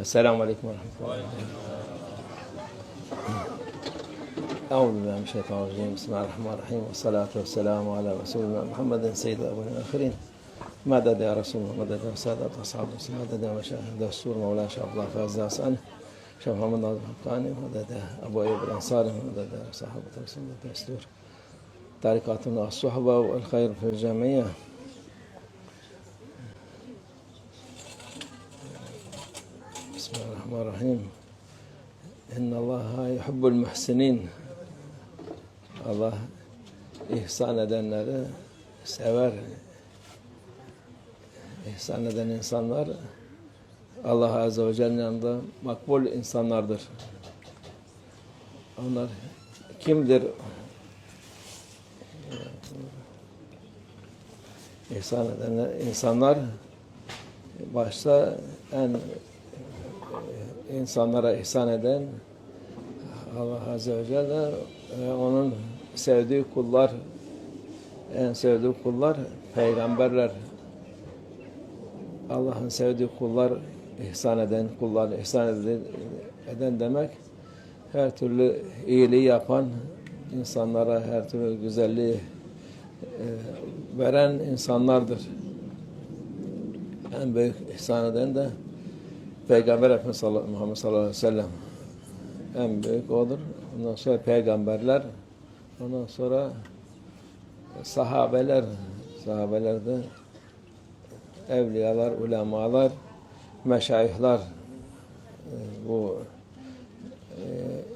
Esselamu Aleyküm ve Rahmetullahi. Euzubillahimineşşeytanirracim. Bismillahirrahmanirrahim. Ve salatu ve selamu ala Resulina Muhammedin seyyidil evvelin ve ahirin. Medede ya Resulullah, medede ve sadat ve sahabu, medede ve şahid destur Mevla Şahbullah Fazlı Hasan, Şah Muhammed Nazım Hakkani, medede Ebu Eyyub el-Ansari, medede sahabat Resulullah destur. Tarikatuna as-suhba ve el-hayr fil cemiyye. Bismillahirrahmanirrahim. İnnallâhe yuhibbul muhsinin. Allah ihsan edenleri sever. İhsan eden insanlar Allah Azze ve Celle'nin yanında makbul insanlardır. Onlar kimdir? İhsan eden insanlar başta insanlara ihsan eden Allah Azze ve Celle onun sevdiği kullar, en sevdiği kullar peygamberler. Allah'ın sevdiği kullar, ihsan eden kullar, eden demek her türlü iyiliği yapan insanlara her türlü güzelliği veren insanlardır. En büyük ihsan eden de Peygamber Efendimiz Muhammed sallallahu aleyhi ve sellem en büyük odur. Ondan sonra peygamberler, ondan sonra sahabeler de evliyalar, ulemalar, meşayihler, bu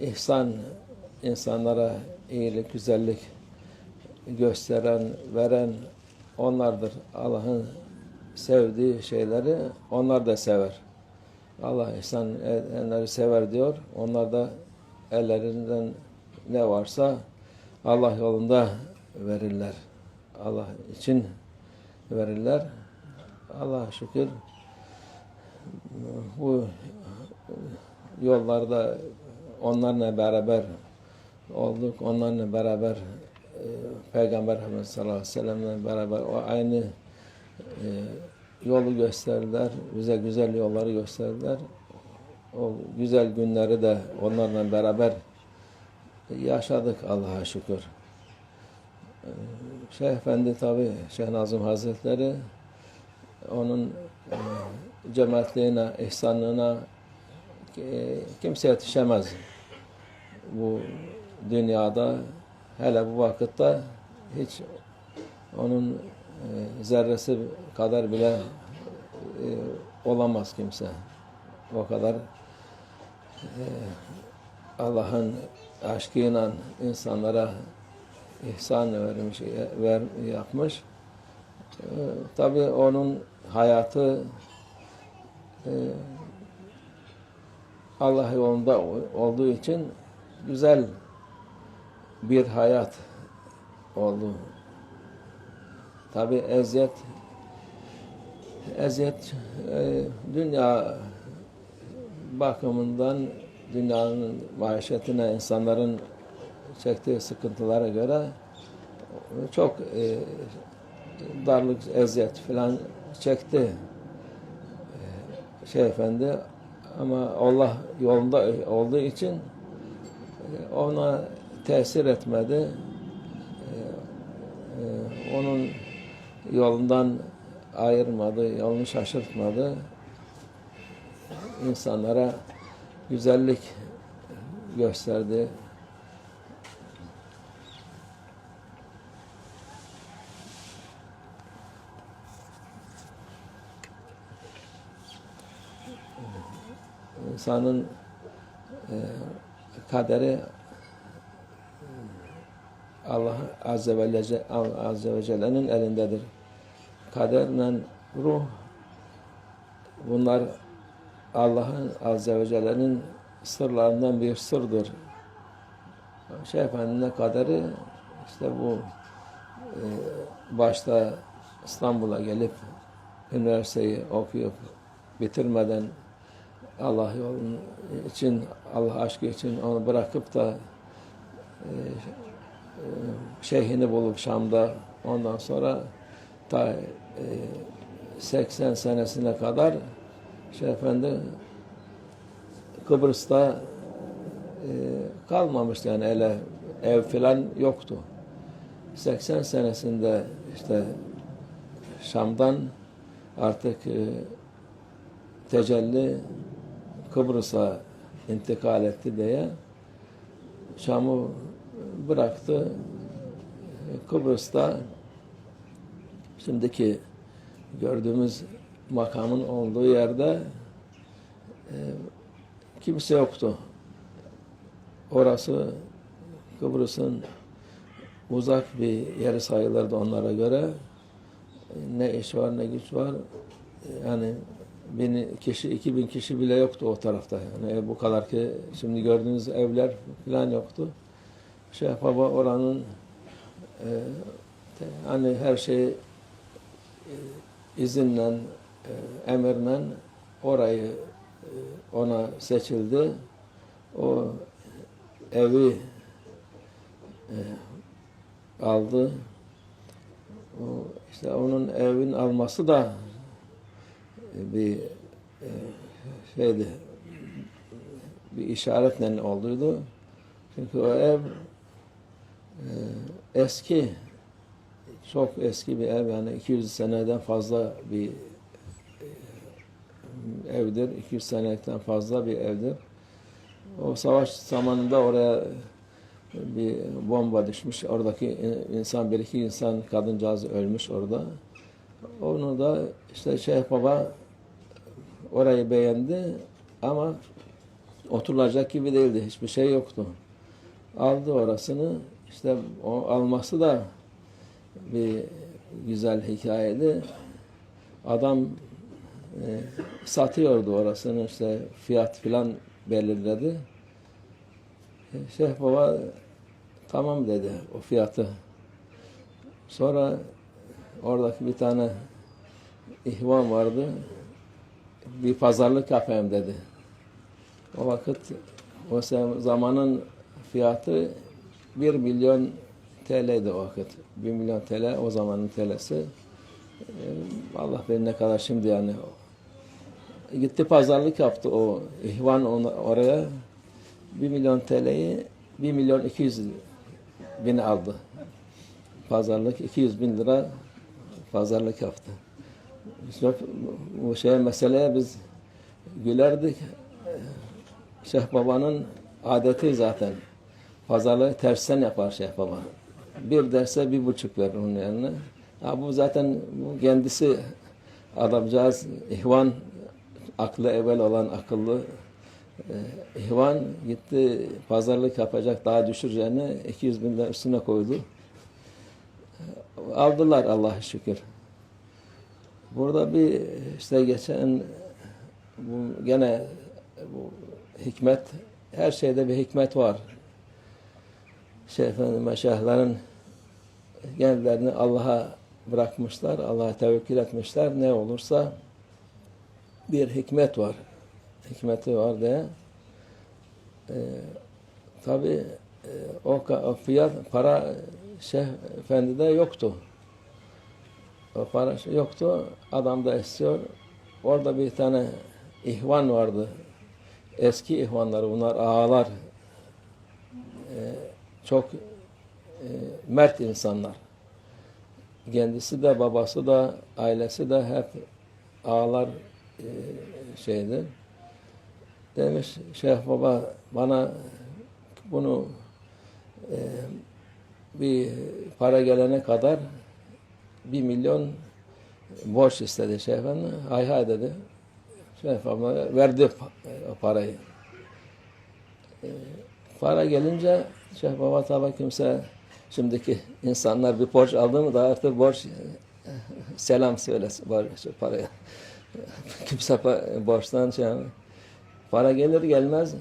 ihsan, insanlara iyilik, güzellik gösteren, veren onlardır. Allah'ın sevdiği şeyleri onlar da sever. Allah ihsan edenleri sever diyor. Onlar da ellerinden ne varsa Allah yolunda verirler. Allah için verirler. Allah'a şükür bu yollarda onlarla beraber olduk. Onlarla beraber Peygamber Efendimiz sallallahu aleyhi ve sellem'le beraber o aynı yolu gösterdiler. Bize güzel yolları gösterdiler. O güzel günleri de onlarla beraber yaşadık Allah'a şükür. Şeyh Efendi tabi Şeyh Nazım Hazretleri onun cömertliğine, ihsanlığına kimse yetişemez. Bu dünyada hele bu vakitte hiç onun zerresi kadar bile olamaz kimse. O kadar Allah'ın aşkıyla insanlara ihsan vermiş, yapmış. Tabii onun hayatı Allah yolunda olduğu için güzel bir hayat oldu. Tabii eziyet dünya bakımından dünyanın maişetine, insanların çektiği sıkıntılara göre çok darlık, eziyet falan çekti Şeyh Efendi, ama Allah yolunda olduğu için ona tesir etmedi. Onun yolundan ayırmadı, yolunu şaşırtmadı. İnsanlara güzellik gösterdi. İnsanın kaderi Allah Azze ve Celle'nin elindedir. Kaderle ruh, bunlar Allah'ın Azze ve Celle'nin sırlarından bir sırdır. Şeyh Efendi'nin kaderi işte bu başta İstanbul'a gelip üniversiteyi okuyup bitirmeden Allah yolun için, Allah aşkı için onu bırakıp da şeyhini bulup Şam'da, ondan sonra ta 80 senesine kadar Şeyh Efendi Kıbrıs'ta kalmamıştı yani ev falan yoktu. 80 senesinde işte Şam'dan artık tecelli Kıbrıs'a intikal etti diye Şam'ı bıraktı. Kıbrıs'ta şimdiki gördüğümüz makamın olduğu yerde kimse yoktu. Orası Kıbrıs'ın uzak bir yeri sayılırdı onlara göre. Ne iş var ne güç var. Yani 1000 kişi, 2000 kişi bile yoktu o tarafta. Yani bu kadar ki şimdi gördüğünüz evler falan yoktu. Baba oranın hani her şey izinle, emirle orayı ona seçildi. O evi aldı. O, işte onun evin alması da bir şeydi, bir işaretle olduydu. Çünkü o ev eski, çok eski bir ev, yani 200 seneden fazla bir evdir. 200 seneden fazla bir evdir. O savaş zamanında oraya bir bomba düşmüş. Oradaki bir iki insan, kadıncağız ölmüş orada. Onu da işte Şeyh Baba orayı beğendi ama oturulacak gibi değildi. Hiçbir şey yoktu. Aldı orasını. İşte o alması da bir güzel hikayeydi. Adam satıyordu orasını, işte fiyat filan belirledi. Şeyh Baba tamam dedi o fiyatı. Sonra oradaki bir tane ihvan vardı. Bir pazarlık yapayım dedi. O vakit o zamanın fiyatı 1 milyon TL'ydi o vakit. 1 milyon TL o zamanın TL'si. Allah bilir ne kadar şimdi yani. Gitti pazarlık yaptı o ihvan oraya. 1 milyon TL'yi 1 milyon 200 bin aldı. Pazarlık 200 bin lira pazarlık yaptı. İşte bu meseleye biz gülerdik. Şeyh Baba'nın adeti zaten. Pazarlığı tersten yapar Şeyh Baba. Bir derse 1,5 verir onun yerine. Bu zaten kendisi adamcağız ihvan, aklı evvel olan akıllı ihvan gitti pazarlık yapacak, daha düşüreceğini 200 bin lira üstüne koydu. Aldılar Allah'a şükür. Burada bir işte geçen gene bu hikmet, her şeyde bir hikmet var. Meşayihlerin kendilerini Allah'a bırakmışlar, Allah'a tevekkül etmişler. Ne olursa bir hikmet var. Hikmeti var diye. Tabi o fiyat, para Şeyh Efendi'de yoktu. O para yoktu. Adam da istiyor. Orada bir tane ihvan vardı. Eski ihvanları, bunlar ağalar. Çok mert insanlar. Kendisi de, babası da, ailesi de hep ağalar şeydi. Demiş Şeyh Baba bana bunu bir para gelene kadar 1 milyon borç istedi Şeyh Efendi. Hay hay dedi. Şeyh Baba verdi o parayı. Para gelince Şeyh Baba tabi kimse, şimdiki insanlar bir borç aldı mı da artık borç selam söylesin paraya. Kimse borçtan para gelir gelmez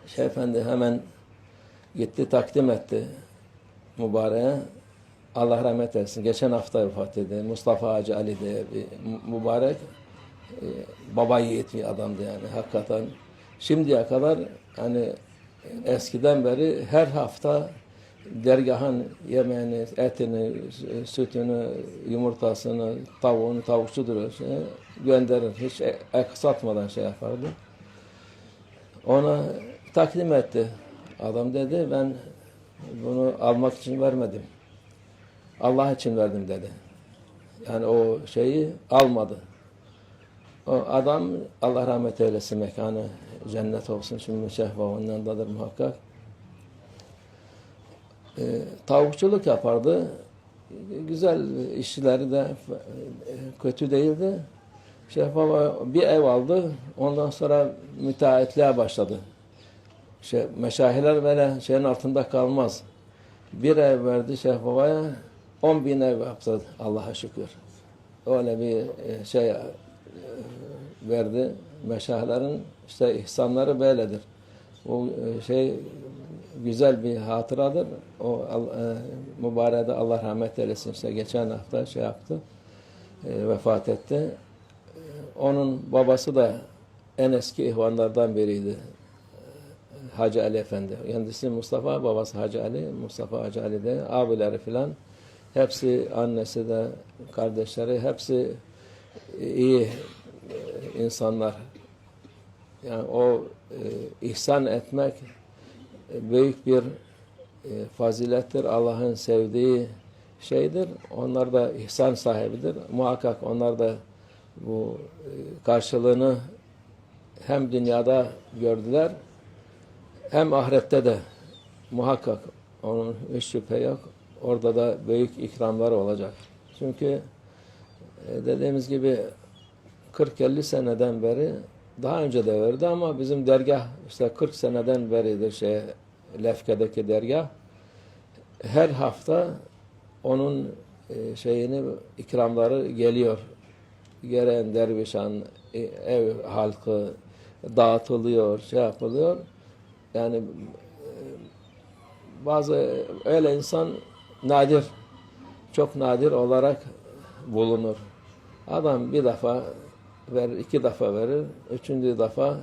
Şeyh Efendi hemen gitti takdim etti mübareğe. Allah rahmet etsin. Geçen hafta vefat etti. Mustafa Hacı Ali diye bir mübarek baba yiğit bir adamdı yani hakikaten. Şimdiye kadar hani eskiden beri her hafta dergahın yemeğini, etini, sütünü, yumurtasını, tavuğunu, tavukçudur gönderir. Hiç aksatmadan yapardı. Ona takdim etti. Adam dedi ben bunu almak için vermedim. Allah için verdim dedi. Yani o şeyi almadı. O adam Allah rahmet eylesin, mekanı cennet olsun. Şimdi şehvavundandadır muhakkak. Tavukçuluk yapardı. Güzel, işçileri de kötü değildi. Şehvava bir ev aldı. Ondan sonra müteahhitliğe başladı. Meşahiler böyle şeyin altında kalmaz. Bir ev verdi Şehvava'ya, 10.000 ev yaptı Allah'a şükür. Öyle bir şey verdi. Meşahlerin işte ihsanları böyledir. O şey güzel bir hatıradır. O mübarede Allah rahmet eylesin. İşte geçen hafta şey yaptı. Vefat etti. Onun babası da en eski ihvanlardan biriydi. Hacı Ali Efendi. Kendisi Mustafa, babası Hacı Ali, Mustafa Hacı Ali de, abileri filan. Hepsi, annesi de, kardeşleri, hepsi iyi insanlar. Yani o ihsan etmek büyük bir fazilettir. Allah'ın sevdiği şeydir. Onlar da ihsan sahibidir. Muhakkak onlar da bu karşılığını hem dünyada gördüler, hem ahirette de muhakkak, onun hiç şüphe yok. Orada da büyük ikramlar olacak. Çünkü dediğimiz gibi 40-50 seneden beri, daha önce de verdi ama bizim dergah işte 40 seneden beridir Lefke'deki dergah. Her hafta onun ikramları geliyor. Gelen dervişan, ev halkı dağıtılıyor, yapılıyor. Yani bazı öyle insan nadir, çok nadir olarak bulunur. Adam bir defa verir, 2 defa verir, 3. defa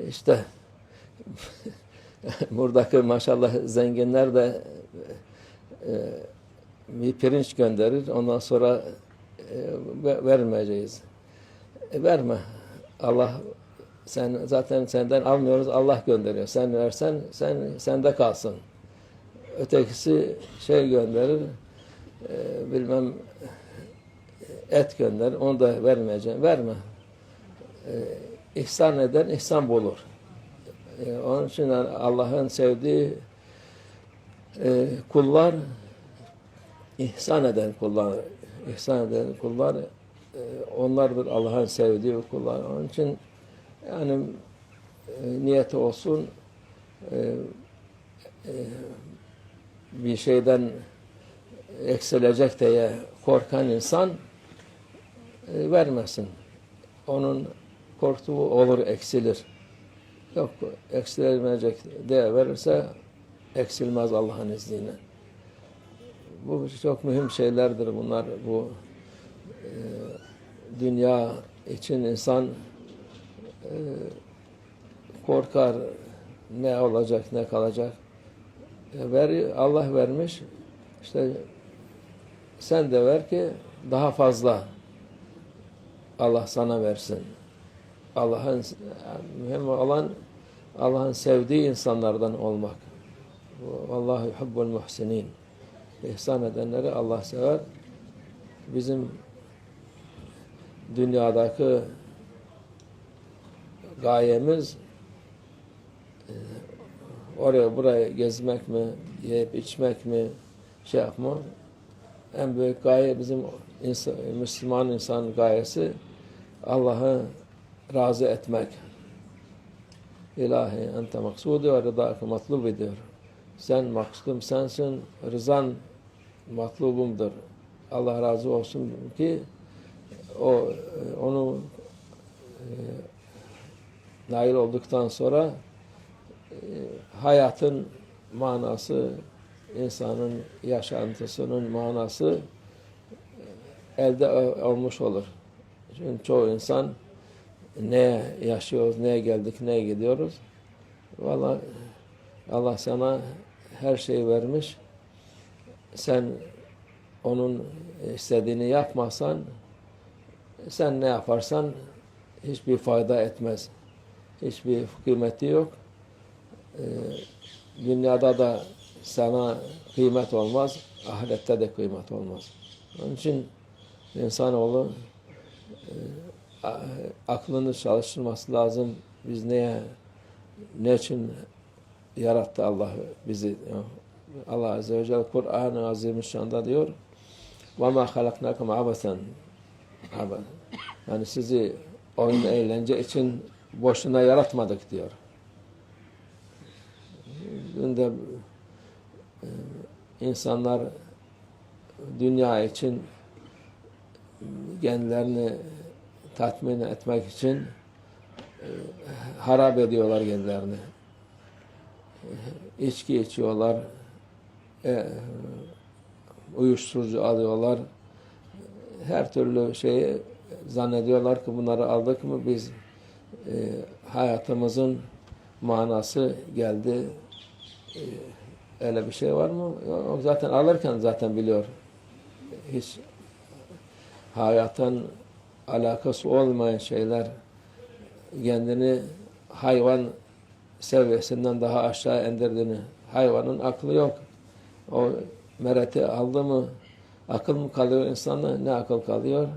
işte buradaki maşallah zenginler de bir pirinç gönderir. Ondan sonra vermeyeceğiz. Verme. Allah, sen zaten senden almıyoruz, Allah gönderiyor. Sen versen sende kalsın. Ötekisi gönderir, bilmem et gönderir, onu da vermeyeceğim. Verme. İhsan eden ihsan bulur. Onun için Allah'ın sevdiği kullar, ihsan eden kullar onlardır Allah'ın sevdiği kullar. Onun için yani niyeti olsun, bir şeyden eksilecek diye korkan insan vermesin. Onun korktuğu olur, eksilir. Yok, eksilmeyecek diye verirse eksilmez Allah'ın izniyle. Bu çok mühim şeylerdir bunlar. Bu dünya için insan korkar, ne olacak, ne kalacak. Allah vermiş, işte sen de ver ki daha fazla Allah sana versin. Mühim olan Allah'ın sevdiği insanlardan olmak. Vallahu yuhibbul muhsinin. İhsan edenleri Allah sever. Bizim dünyadaki gayemiz oraya buraya gezmek mi, yiyip içmek mi, yapma. En büyük gaye bizim Müslüman insan gayesi Allah'ı razı etmek. İlahi ente maksudi ve rıdâkı matlub ediyor. Sen maksudum sensin, rızan matlubumdur. Allah razı olsun ki onu nail olduktan sonra hayatın manası, insanın yaşantısının manası elde olmuş olur. Çünkü çoğu insan ne yaşıyoruz, neye geldik, neye gidiyoruz. Vallahi Allah sana her şeyi vermiş. Sen onun istediğini yapmazsan, sen ne yaparsan hiçbir fayda etmez. hiçbir kıymeti yok. Dünyada da sana kıymet olmaz, ahirette de kıymet olmaz. Onun için insanoğlu aklını çalıştırması lazım. Biz ne için yarattı Allah bizi? Allah Azze ve Celle Kur'an-ı Azimüşşan'da diyor وَمَا خَلَقْنَاكُمْ عَبَثًا. Yani sizi oyun eğlence için boşuna yaratmadık diyor. Bugün insanlar dünya için kendilerini tatmin etmek için harap ediyorlar kendilerini. İçki içiyorlar, uyuşturucu alıyorlar. Her türlü şeyi zannediyorlar ki bunları aldık mı biz hayatımızın manası geldi. Öyle bir şey var mı? O zaten alırken zaten biliyor. Hiç hayatın alakası olmayan şeyler, kendini hayvan seviyesinden daha aşağı indirdiğini, hayvanın aklı yok. O mereti aldı mı akıl mı kalıyor insanda? Ne akıl kalıyor,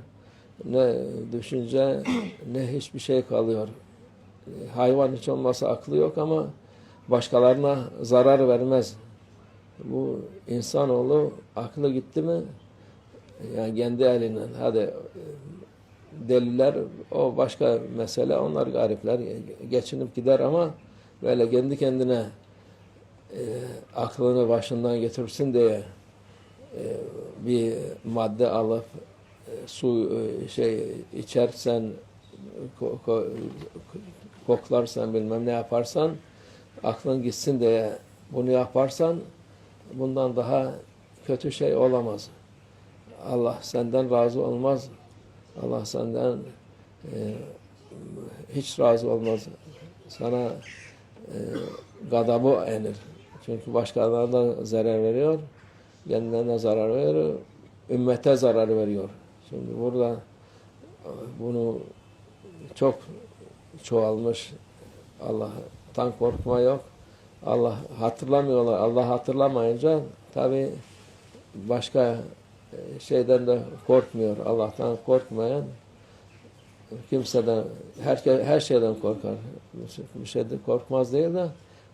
ne düşünce, ne hiçbir şey kalıyor. Hayvan hiç olmazsa aklı yok ama başkalarına zarar vermez. Bu insanoğlu aklı gitti mi yani kendi elinden hadi deliler o başka mesele, onlar garipler geçinip gider ama böyle kendi kendine aklını başından getirsin diye bir madde alıp su içersen koklarsan bilmem ne yaparsan aklın gitsin diye bunu yaparsan bundan daha kötü şey olamaz. Allah senden razı olmaz. Allah senden hiç razı olmaz. Sana gadabı enir. Çünkü başkalarına zarar veriyor, kendilerine zarar veriyor, ümmete zarar veriyor. Şimdi burada bunu çok çoğalmış. Allah'tan korkma yok. Allah hatırlamıyorlar. Allah hatırlamayınca tabi başka şeyden de korkmuyor. Allah'tan korkmayan kimseden, her şeyden korkar. Bir şeyden korkmaz değil de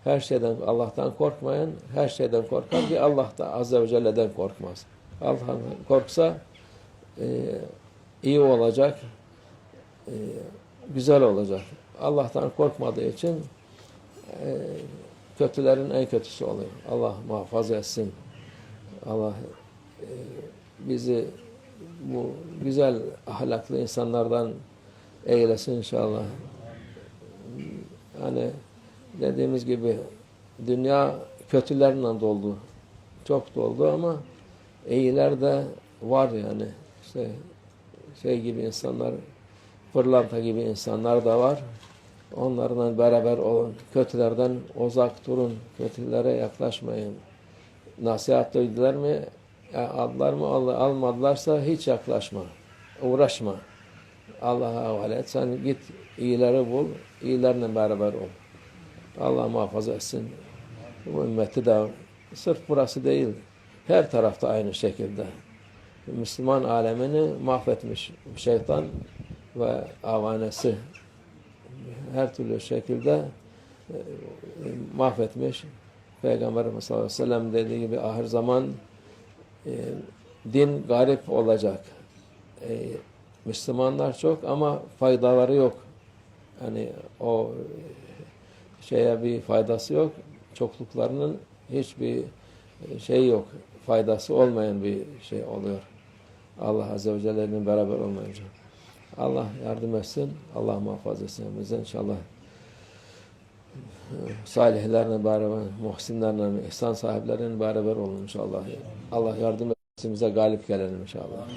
her şeyden, Allah'tan korkmayan her şeyden korkar ki Allah da Azze ve Celle'den korkmaz. Allah'tan korksa iyi olacak, güzel olacak. Allah'tan korkmadığı için kötülerin en kötüsü oluyor. Allah muhafaza etsin. Allah bizi bu güzel ahlaklı insanlardan eylesin inşallah. Yani dediğimiz gibi dünya kötülerle doldu. Çok doldu ama iyiler de var yani. İşte şey gibi insanlar, pırlanta gibi insanlar da var. Onlarla beraber olun. Kötülerden uzak durun. Kötülere yaklaşmayın. Nasihat duydular mı? Aldılar mı? Almadılarsa hiç yaklaşma. Uğraşma. Allah'a havale et. Sen git iyileri bul. İyilerle beraber ol. Allah muhafaza etsin. Bu ümmeti de sırf burası değil. Her tarafta aynı şekilde. Müslüman alemini mahvetmiş şeytan ve avanesi. Her türlü şekilde mahvetmiş. Peygamberimiz sallallahu aleyhi ve sellem dediği gibi ahir zaman din garip olacak. Müslümanlar çok ama faydaları yok. Yani o şeye bir faydası yok. Çokluklarının hiçbir şey yok. Faydası olmayan bir şey oluyor. Allah Azze ve Celle'nin beraber olmayınca. Allah yardım etsin. Allah muhafaza etsin. Biz inşallah salihlerle beraber, muhsinlerle, ihsan sahiplerinin beraber olun inşallah. Allah yardım etsin. Bize galip gelelim inşallah.